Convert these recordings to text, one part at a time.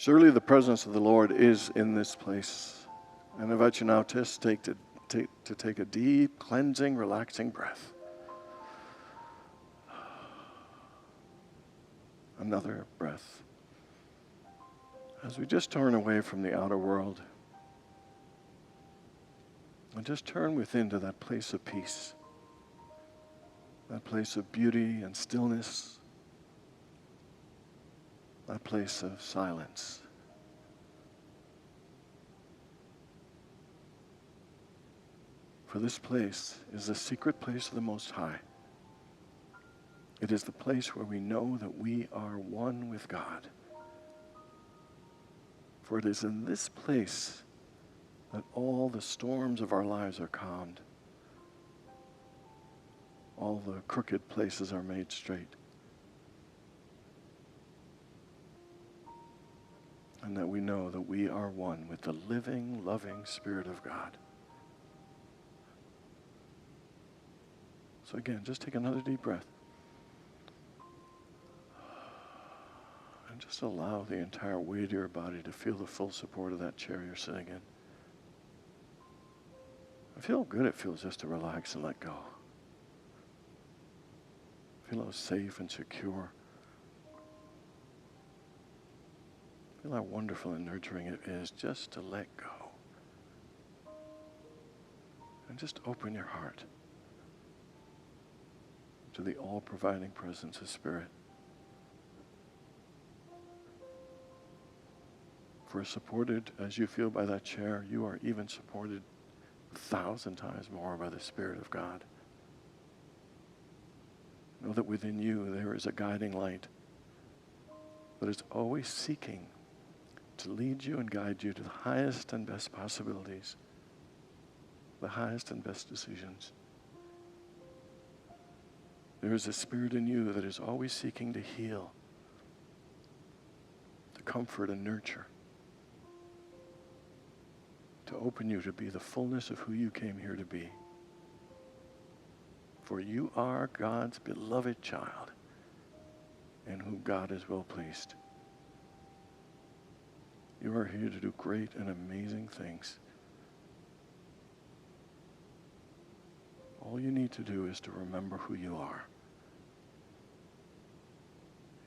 Surely the presence of the Lord is in this place. And I invite you now to take a deep, cleansing, relaxing breath. Another breath. As we just turn away from the outer world and just turn within to that place of peace, that place of beauty and stillness, that place of silence. For this place is the secret place of the Most High. It is the place where we know that we are one with God. For it is in this place that all the storms of our lives are calmed. All the crooked places are made straight. And that we know that we are one with the living, loving Spirit of God. So again, just take another deep breath. And just allow the entire weight of your body to feel the full support of that chair you're sitting in. And feel how good it feels just to relax and let go. Feel how safe and secure. Feel how wonderful and nurturing it is just to let go. And just open your heart to the all-providing presence of Spirit. For supported as you feel by that chair, you are even supported 1,000 times more by the Spirit of God. Know that within you there is a guiding light that is always seeking to lead you and guide you to the highest and best possibilities, the highest and best decisions. There is a Spirit in you that is always seeking to heal, to comfort and nurture, to open you to be the fullness of who you came here to be. For you are God's beloved child, in whom God is well pleased. You are here to do great and amazing things. All you need to do is to remember who you are.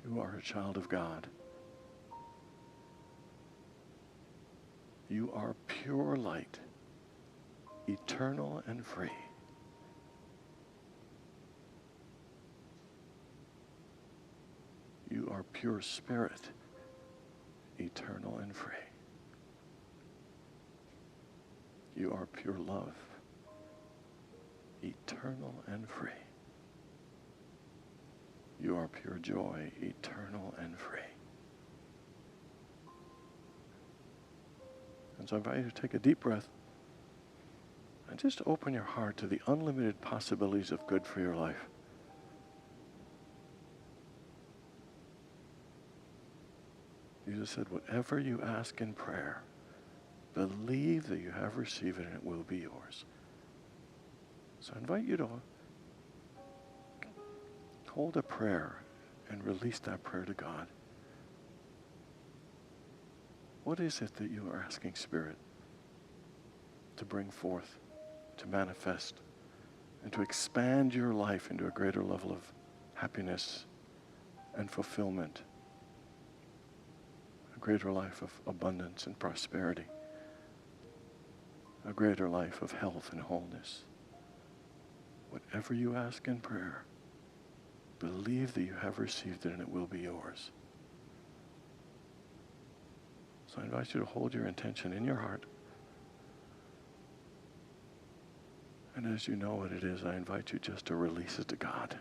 You are a child of God. You are pure light, eternal and free. You are pure spirit, eternal and free. You are pure love, eternal and free. You are pure joy, eternal and free. And so I invite you to take a deep breath and just open your heart to the unlimited possibilities of good for your life. Jesus said, whatever you ask in prayer, believe that you have received it and it will be yours. So I invite you to hold a prayer and release that prayer to God. What is it that you are asking Spirit to bring forth, to manifest, and to expand your life into a greater level of happiness and fulfillment, a greater life of abundance and prosperity, a greater life of health and wholeness? Whatever you ask in prayer, believe that you have received it and it will be yours. So I invite you to hold your intention in your heart. And as you know what it is, I invite you just to release it to God.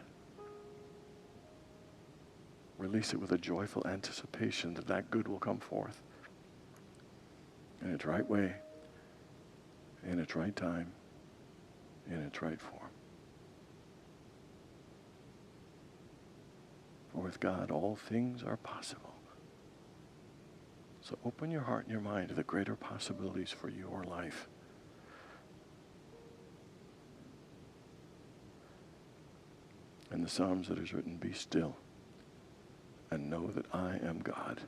Release it with a joyful anticipation that that good will come forth in its right way, in its right time, in its right form. For with God, all things are possible. So open your heart and your mind to the greater possibilities for your life. In the Psalms it is written, be still and know that I am God.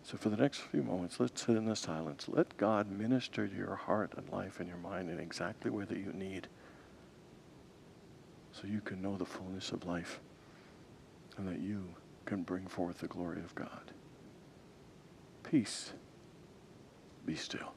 So for the next few moments, let's sit in the silence. Let God minister to your heart and life and your mind in exactly where that you need, so you can know the fullness of life and that you can bring forth the glory of God. Peace. Be still.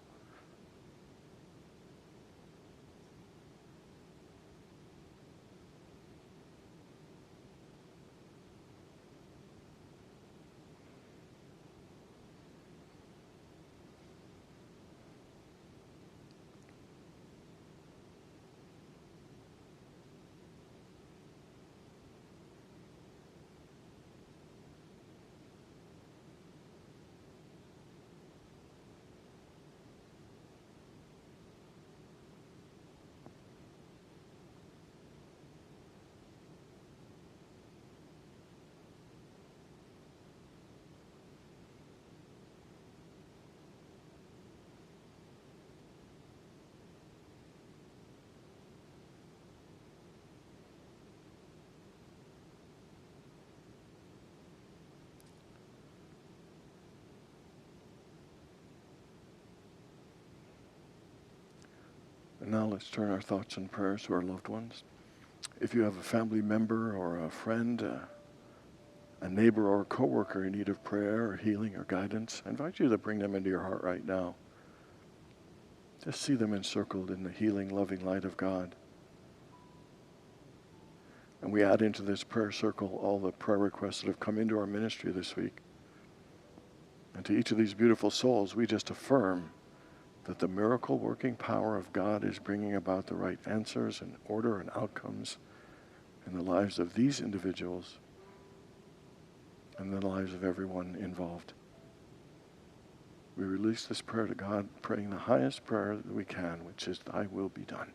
And now let's turn our thoughts and prayers to our loved ones. If you have a family member or a friend, a neighbor or a coworker in need of prayer or healing or guidance, I invite you to bring them into your heart right now. Just see them encircled in the healing, loving light of God. And we add into this prayer circle all the prayer requests that have come into our ministry this week. And to each of these beautiful souls, we just affirm that the miracle-working power of God is bringing about the right answers and order and outcomes in the lives of these individuals and the lives of everyone involved. We release this prayer to God, praying the highest prayer that we can, which is, "Thy will be done."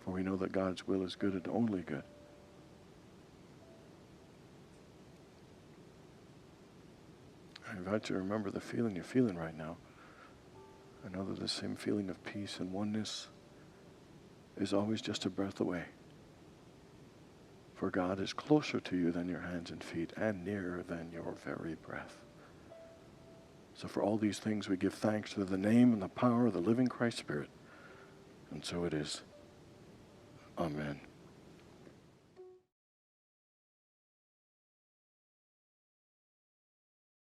For we know that God's will is good and only good. I invite you to remember the feeling you're feeling right now. I know that the same feeling of peace and oneness is always just a breath away. For God is closer to you than your hands and feet, and nearer than your very breath. So for all these things we give thanks to the name and the power of the living Christ Spirit. And so it is. Amen.